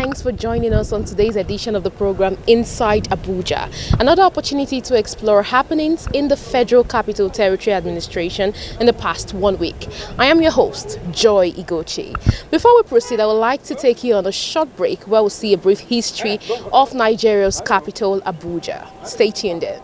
thanks for joining us on today's edition of the program Inside Abuja. Another opportunity to explore happenings in the Federal Capital Territory Administration in the past 1 week. I am your host, Joy Igochi. Before we proceed, I would like to take you on a short break where we'll see a brief history of Nigeria's capital, Abuja. Stay tuned in.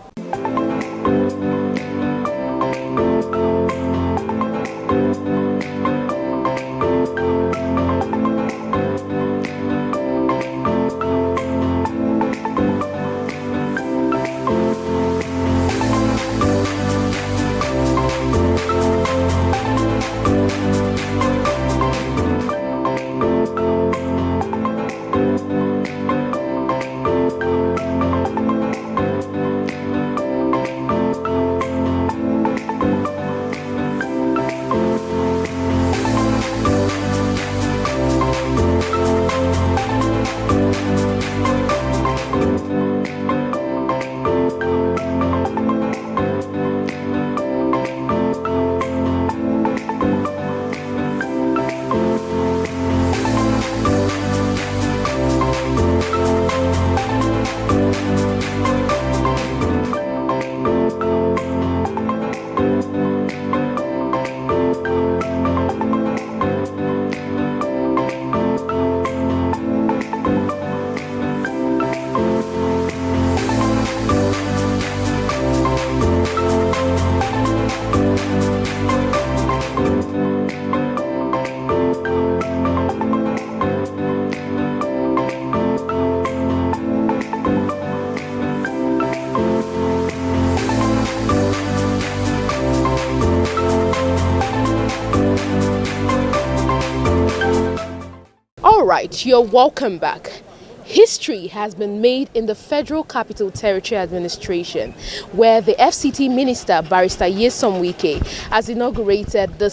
Alright, you're welcome back. History has been made in the Federal Capital Territory Administration, where the FCT Minister, Barrister Nyesom Wike, has inaugurated the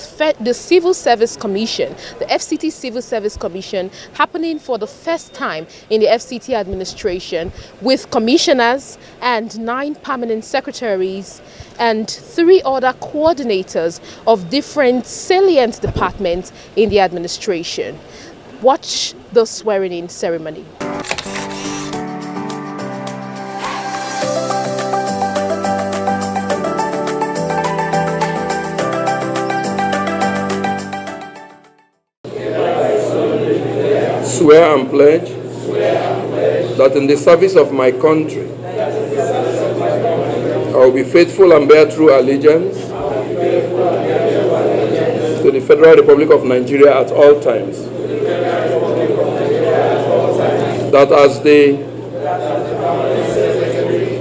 Civil Service Commission, the FCT Civil Service Commission, happening for the first time in the FCT administration, with commissioners and 9 permanent secretaries and 3 other coordinators of different salient departments in the administration. Watch the swearing-in ceremony. Swear and pledge that in the service of my country I will be faithful and bear true allegiance to the Federal Republic of Nigeria at all times. That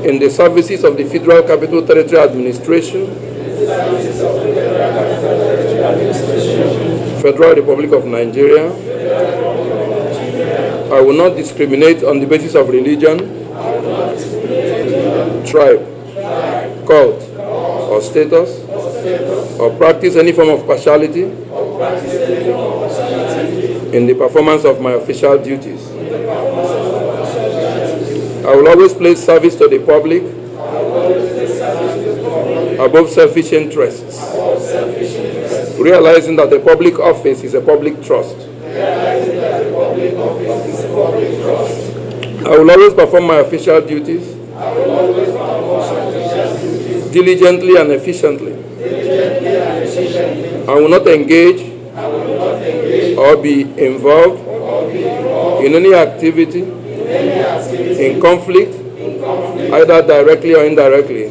in the services of the Federal Capital Territory Administration, Federal Republic of Nigeria, I will not discriminate on the basis of religion, tribe, cult, or status, or practice any form of partiality in the performance of my official duties. I will always place service to the public above selfish interests, realizing that the public office is a public trust. I will always perform my official duties diligently and efficiently. I will not engage or be involved in any activity in conflict, either directly or indirectly,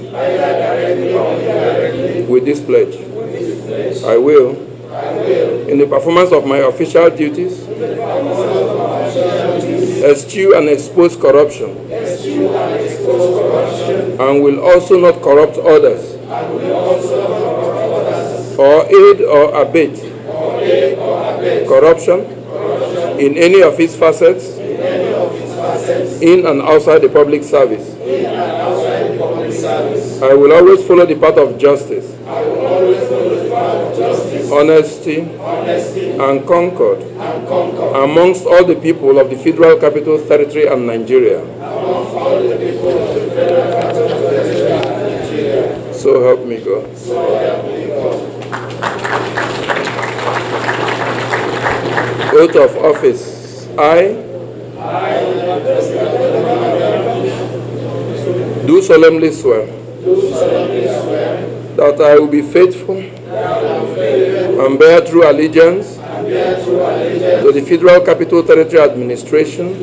with this pledge. I will, in the performance of my official duties, eschew and expose corruption, and will also not corrupt others, or aid or abet corruption in any of its facets, in and outside the public service. I will always follow the path of justice, honesty, and concord amongst all the people of the Federal Capital Territory and Nigeria. So help me God. Oath of office. I, do solemnly swear that I will be faithful and bear true allegiance to the Federal Capital Territory Administration,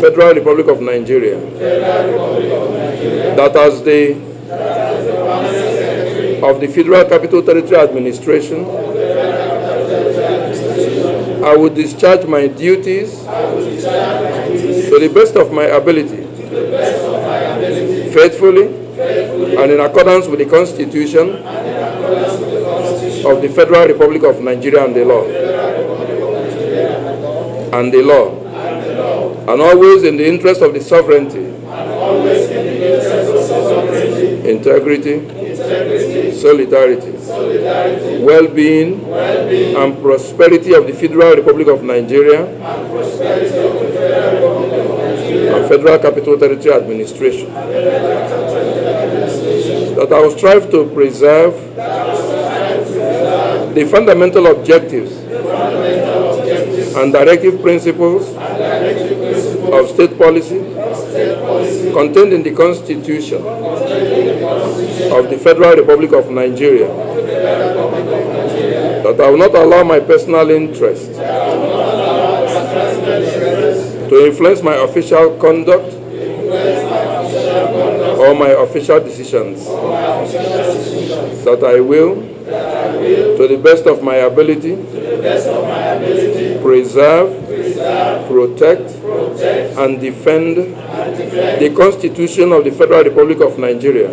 Federal Republic of Nigeria, that as the of the Federal Capital Territory Administration, I will discharge my duties to the best of my ability, faithfully and in accordance with the Constitution of the Federal Republic of Nigeria and the law. And always in the interest of the sovereignty, integrity, solidarity, well-being, and prosperity of the Federal Republic of Nigeria and Federal Capital Territory Administration. That I will strive to preserve the fundamental objectives and directive principles of state policy contained in the Constitution of the Federal Republic of Nigeria. That I will not allow my personal interest to influence my official conduct or my official decisions. That I will, to the best of my ability, preserve, protect, and defend the Constitution of the Federal Republic of Nigeria.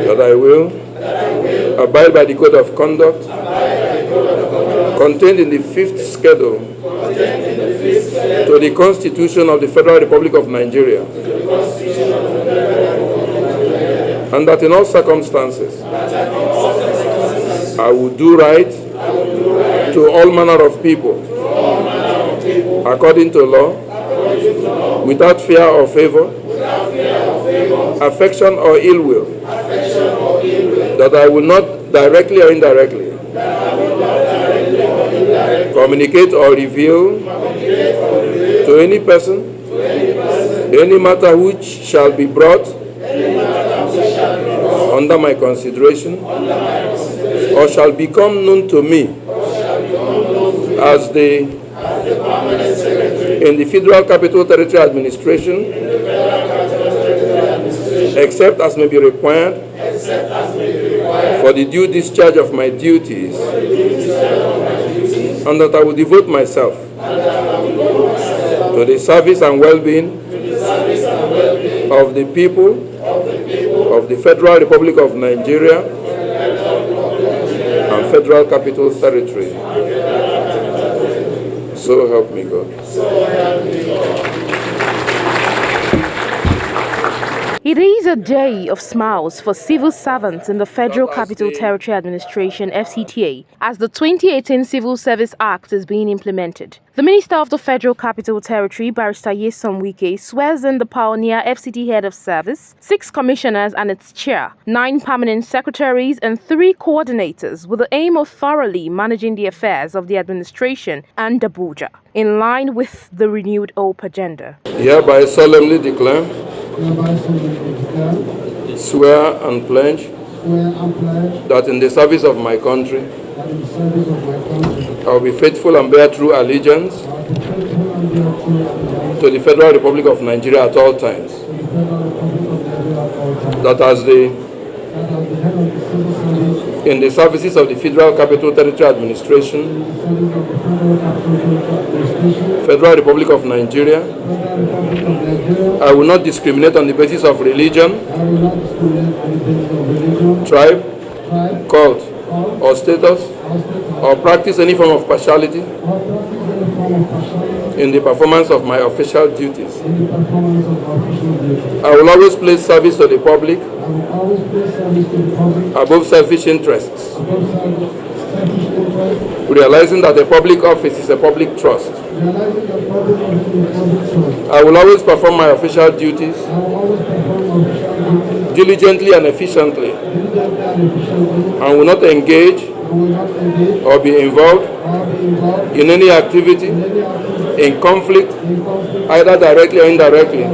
That I will abide by the Code of Conduct contained in the 5th schedule to the Constitution of the Federal Republic of Nigeria. And that in all circumstances, I will do right to all manner of people, according to law, without fear or favor, affection or ill will, that I will not directly or indirectly communicate or reveal to any person any matter which shall be brought under my consideration or shall become known to me as in the Federal Capital Territory Administration, except as may be required for the due discharge of my duties, and that I will devote myself to the service and well-being of the people of the Federal Republic of Nigeria and Federal Capital Territory. So help me God. It is a day of smiles for civil servants in the Federal Capital Territory Administration (FCTA) as the 2018 Civil Service Act is being implemented. The Minister of the Federal Capital Territory, Barrister Nyesom Wike, swears in the pioneer FCT Head of Service, 6 commissioners and its chair, 9 permanent secretaries and 3 coordinators with the aim of thoroughly managing the affairs of the administration and Abuja, in line with the renewed HOPE agenda. Hereby solemnly declare, swear and pledge that in the service of my country, I will be faithful and bear true allegiance to the Federal Republic of Nigeria at all times. That as in the services of the Federal Capital Territory Administration, Federal Republic of Nigeria, I will not discriminate on the basis of religion, tribe, cult, or status, or practice any form of partiality in the performance of my official duties. I will always place service to the public above selfish interests, realizing that a public office is a public trust. I will always perform my official duties diligently and efficiently, and will not engage or be involved in any activity in conflict, either directly or indirectly,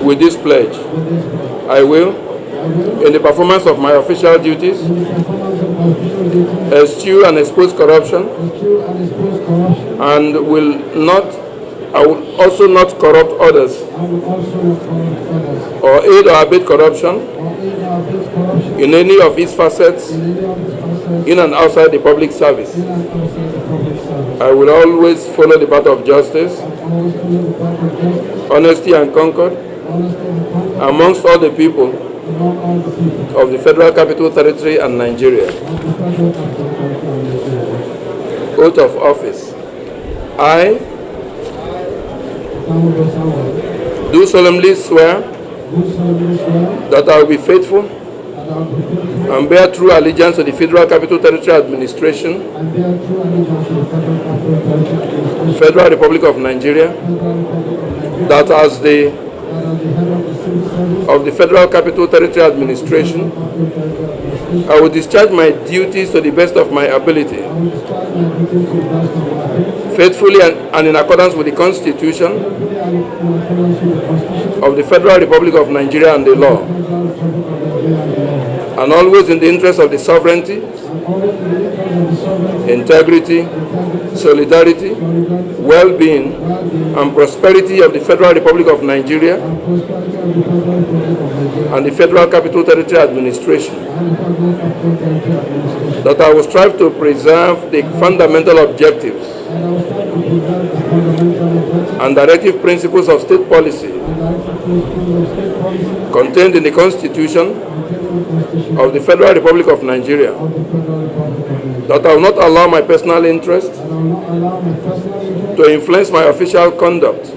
with this pledge. I will, in the performance of my official duties, eschew and expose corruption, and I will also not corrupt others, or aid or abet corruption in any of its facets, in and outside the public service. I will always follow the path of justice, honesty, and concord amongst all the people of the Federal Capital Territory and Nigeria. Oath of office. I do solemnly swear that I will be faithful and bear true allegiance to the Federal Capital Territory Administration, Federal Republic of Nigeria, that as the of the Federal Capital Territory Administration, I will discharge my duties to the best of my ability, faithfully and in accordance with the Constitution of the Federal Republic of Nigeria and the law, and always in the interest of the sovereignty, integrity, solidarity, well-being, and prosperity of the Federal Republic of Nigeria and the Federal Capital Territory Administration, that I will strive to preserve the fundamental objectives and directive principles of state policy contained in the Constitution of the Federal Republic of Nigeria, that I will not allow my personal interest to influence my official conduct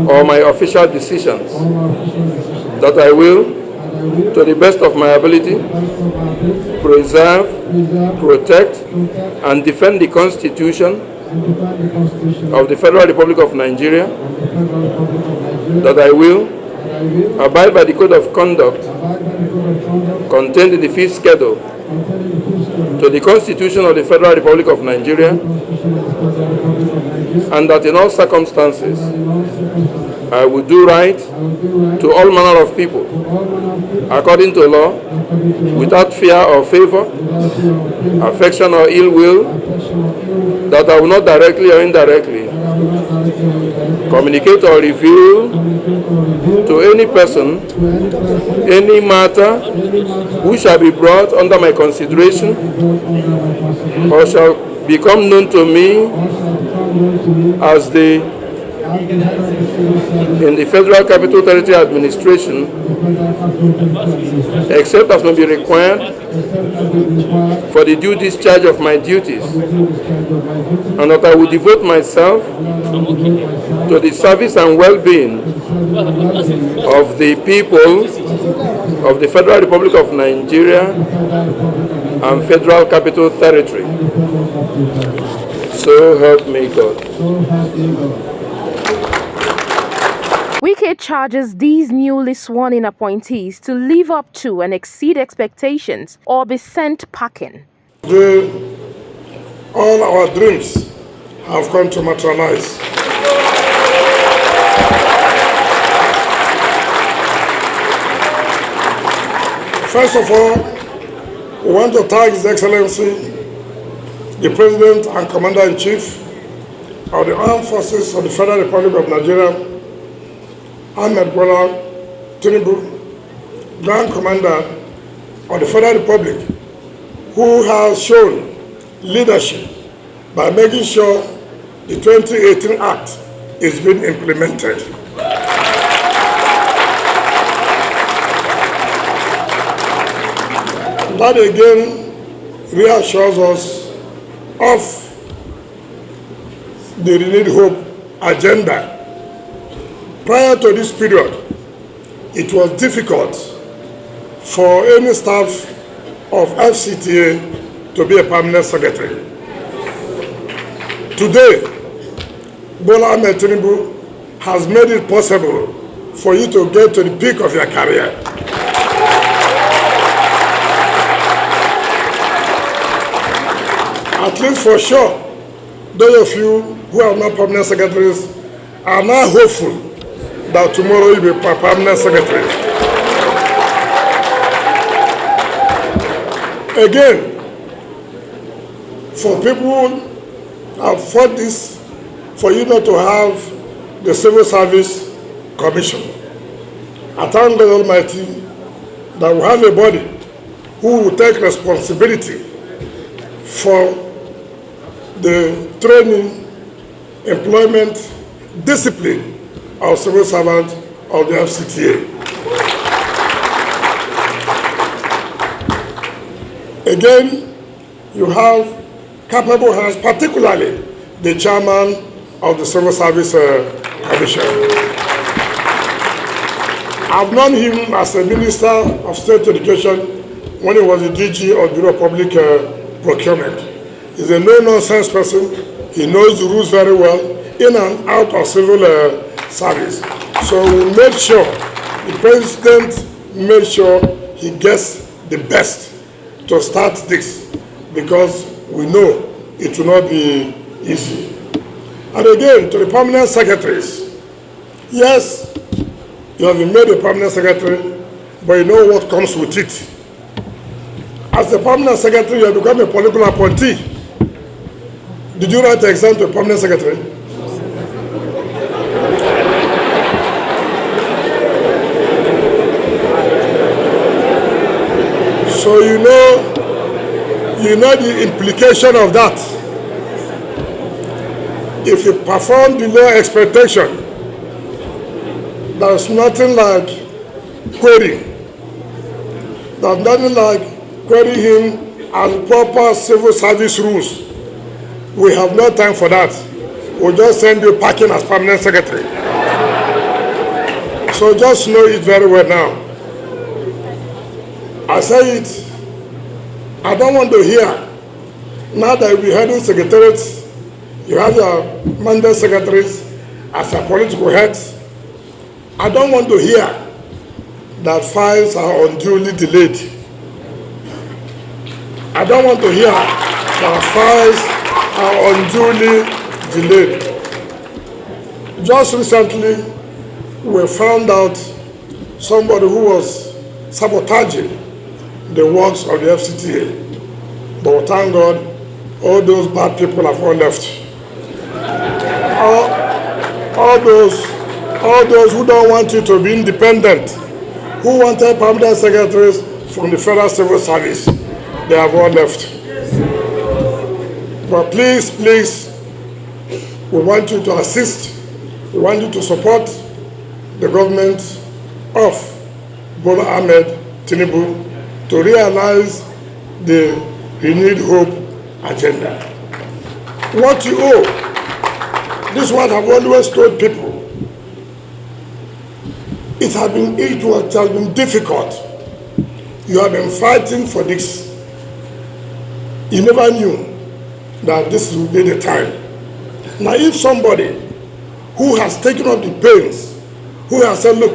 or my official decisions, that I will, to the best of my ability, preserve, protect, and defend the Constitution of the Federal Republic of Nigeria, that I will abide by the Code of Conduct contained in the 5th Schedule to the Constitution of the Federal Republic of Nigeria, and that in all circumstances I will do right to all manner of people according to law, without fear or favor, affection or ill will, that I will not directly or indirectly communicate or reveal to any person any matter which shall be brought under my consideration or shall become known to me as in the Federal Capital Territory Administration, except as may be required for the due discharge of my duties, and that I will devote myself to the service and well-being of the people of the Federal Republic of Nigeria and Federal Capital Territory. So help me God. Wike charges these newly sworn-in appointees to live up to and exceed expectations or be sent packing. All our dreams have come to materialize. First of all, we want to thank His Excellency, the President and Commander-in-Chief of the Armed Forces of the Federal Republic of Nigeria, Ahmed Bola Tinubu, Grand Commander of the Federal Republic, who has shown leadership by making sure the 2018 Act is being implemented. That again reassures us of the renewed hope agenda. Prior to this period, it was difficult for any staff of FCTA to be a permanent secretary. Today, Bola Ahmed Tinubu has made it possible for you to get to the peak of your career. At least for sure, those of you who are not permanent secretaries are now hopeful that tomorrow you'll be permanent secretary. Again, for people who have fought this, for you not to have the Civil Service Commission, I thank God Almighty that we have a body who will take responsibility for the training, employment, discipline of civil servants of the FCTA. Again, you have capable hands, particularly the chairman of the Civil Service Commission. I've known him as a Minister of State Education when he was the DG of Bureau of Public Procurement. He's a no-nonsense person. He knows the rules very well, in and out of civil service. So we made sure, the President made sure he gets the best to start this, because we know it will not be easy. And again, to the permanent secretaries, yes, you have been made a permanent secretary, but you know what comes with it. As a permanent secretary, you have become a political appointee. Did you write the exam to a permanent secretary? So you know the implication of that. If you perform below expectation, there's nothing like querying. There's nothing like querying him as proper civil service rules. We have no time for that. We'll just send you packing as permanent secretary. So just know it very well now. I say it, I don't want to hear, now that you'll be heading secretariats, you have your mandate secretaries as your political heads. I don't want to hear that files are unduly delayed. I don't want to hear that files are unduly delayed. Just recently, we found out somebody who was sabotaging the works of the FCTA. But thank God, all those bad people have all left. All those who don't want you to be independent, who wanted permanent secretaries from the Federal Civil Service, they have all left. But please, we want you to assist, we want you to support the government of Bola Ahmed Tinubu to realize the renewed hope agenda. What you owe, this is what I've always told people. It has been difficult. You have been fighting for this. You never knew that this would be the time. Now if somebody who has taken up the pains, who has said, look,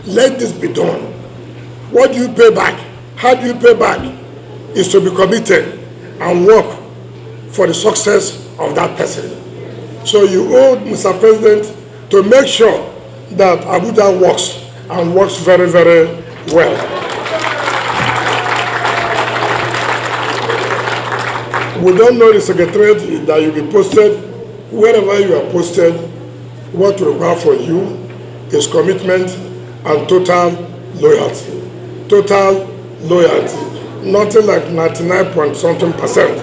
let this be done, what do you pay back? How do you pay back? Is to be committed and work for the success of that person. So you owe Mr. President to make sure that Abuja works and works very, very well. We don't know the secretariat that you'll be posted. Wherever you are posted, what we require for you is commitment and total loyalty. Total loyalty. Nothing like 99-point-something%.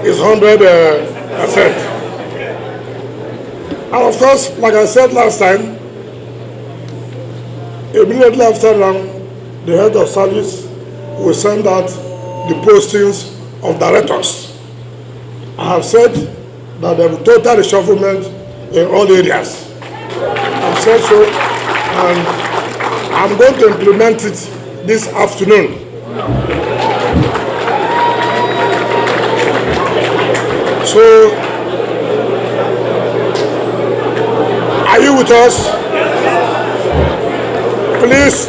It's 100%. And of course, like I said last time, immediately after the head of service will send out the postings of directors. I have said that there will be total reshufflement in all areas. I've said so, and I'm going to implement it this afternoon. So, are you with us? Please,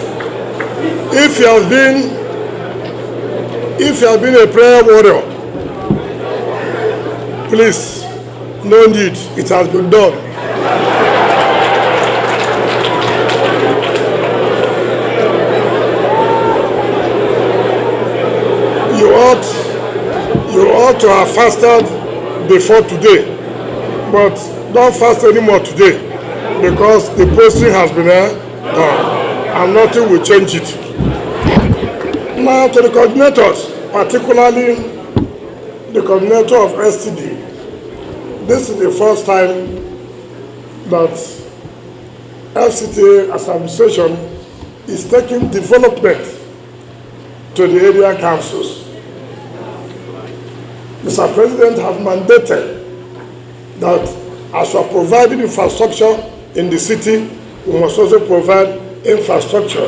if you have been a prayer warrior, please No need, it has been done. You ought to have fasted before today, but don't fast anymore today because the posting has been done and nothing will change it. Now to the coordinators, particularly the coordinator of STD. This is the first time that FCT as administration is taking development to the area councils. Mr. President has mandated that as we are providing infrastructure in the city, we must also provide infrastructure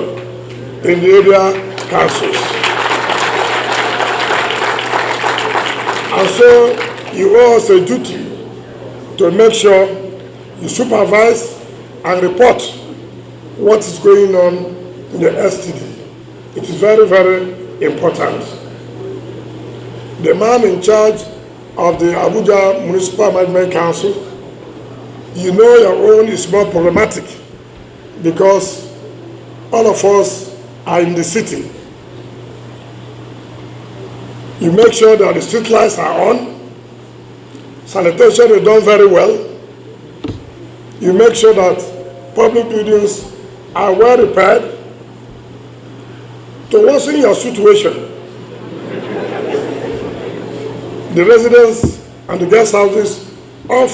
in the area councils. And so you owe us a duty to make sure you supervise and report what is going on in the STD. It is very, very important. The man in charge of the Abuja Municipal Management Council, you know your own is more problematic because all of us are in the city. You make sure that the street lights are on, sanitation is done very well. You make sure that public buildings are well repaired. To worsen your situation, the residents and the guest houses of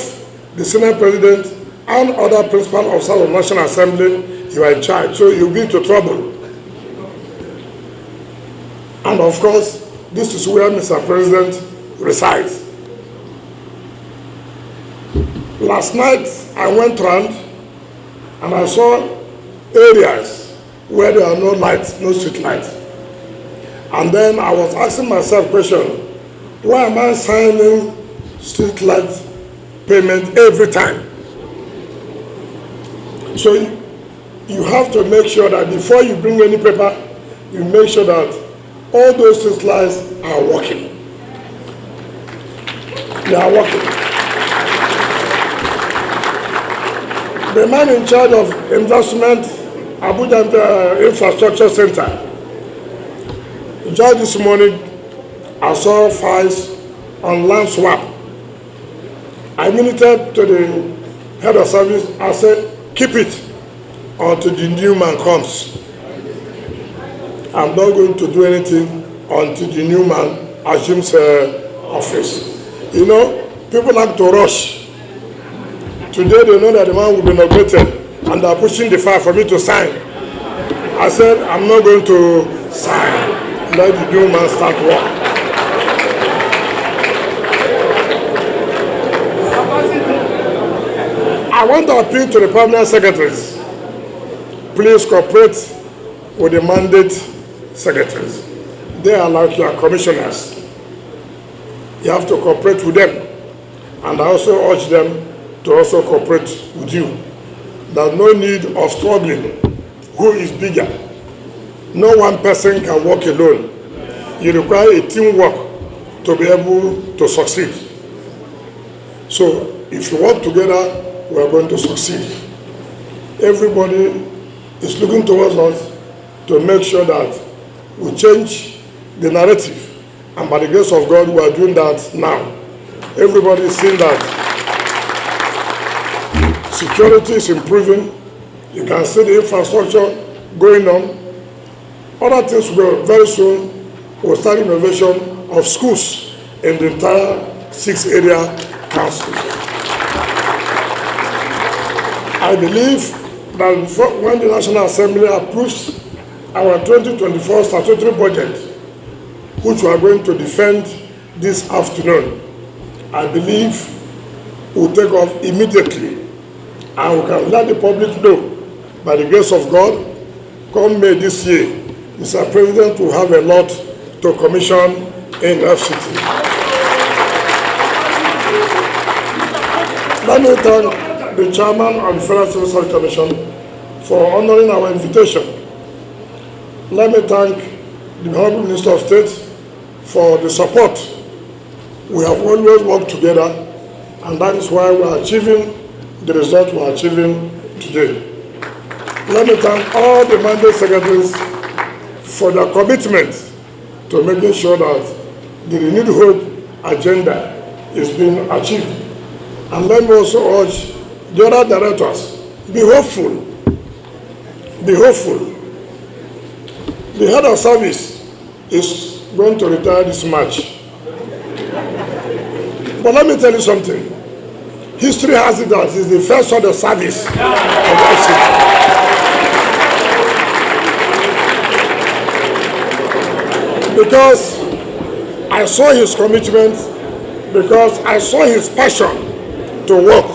the Senate President and other principal officers of the National Assembly, you are in charge, so you'll be into trouble. And of course, this is where Mr. President resides. Last night, I went around and I saw areas where there are no lights, no street lights. And then I was asking myself a question, why am I signing street light payment every time? So you have to make sure that before you bring any paper, you make sure that all those street lights are working. They are working. The man in charge of investment, Abuja Infrastructure Center, just this morning, I saw files on land swap. I minuted to the head of service. I said, keep it until the new man comes. I'm not going to do anything until the new man assumes office. You know, people like to rush. Today they know that the man will be inaugurated and they are pushing the file for me to sign. I said, I'm not going to sign. Let the new man start work. I want to appeal to the permanent secretaries. Please cooperate with the mandate secretaries. They are like your commissioners. You have to cooperate with them. And I also urge them to also cooperate with you. There's no need of struggling. Who is bigger? No one person can work alone. You require a teamwork to be able to succeed. So if you work together, we are going to succeed. Everybody is looking towards us to make sure that we change the narrative. And by the grace of God, we are doing that now. Everybody is seeing that security is improving. You can see the infrastructure going on. Other things will very soon will start innovation of schools in the entire 6 area council. I believe that when the National Assembly approves our 2024 statutory budget, which we are going to defend this afternoon, I believe we'll take off immediately and we can let the public know, by the grace of God, come May this year, Mr. President will have a lot to commission in FCT. Let me thank the chairman of the Federal Civil Service Commission for honoring our invitation. Let me thank the Honorable Minister of State for the support. We have always worked together And that is why we are achieving the result we are achieving today. Let me thank all the mandate secretaries for their commitment to making sure that the renewed hope agenda is being achieved. And let me also urge the other directors, be hopeful. Be hopeful. The head of service is going to retire this March. But let me tell you something. History has it that he's the first head of service of FCT. Because I saw his commitment, because I saw his passion to work.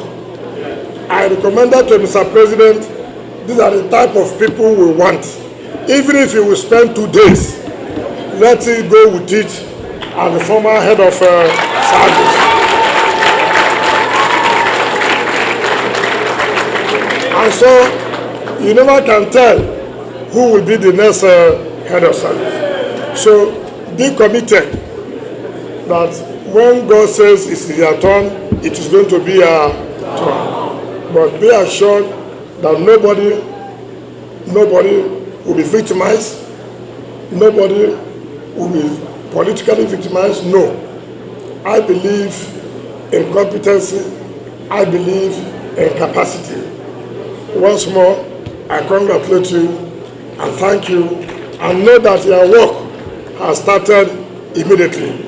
I recommended to Mr. President, these are the type of people we want. Even if you will spend 2 days, let it go with it as the former head of service. And so, you never can tell who will be the next head of service. So, be committed that when God says it's your turn, it is going to be your turn. But be assured that nobody will be victimized, nobody will be politically victimized. No. I believe in competency, I believe in capacity. Once more, I congratulate you and thank you, and know that your work has started immediately.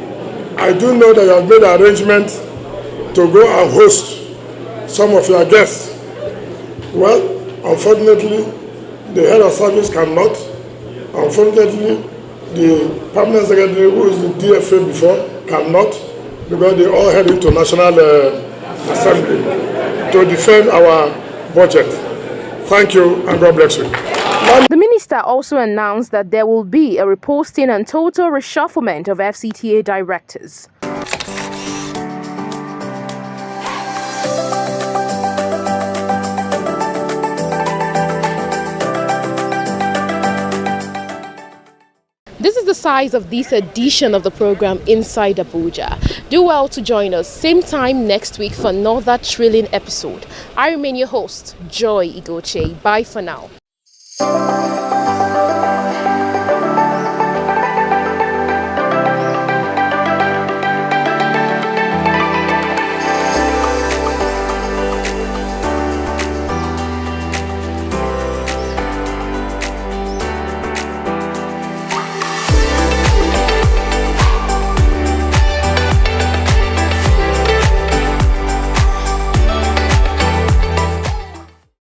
I do know that you have made arrangements to go and host some of your guests. Well, unfortunately, the head of service cannot. Unfortunately, the permanent secretary, who is the DFA before, cannot, because they all head into National Assembly to defend our budget. Thank you, and God bless you. The minister also announced that there will be a reposting and total reshufflement of FCTA directors. This is the size of this edition of the program Inside Abuja. Do well to join us same time next week for another thrilling episode. I remain your host, Joy Igoche. Bye for now.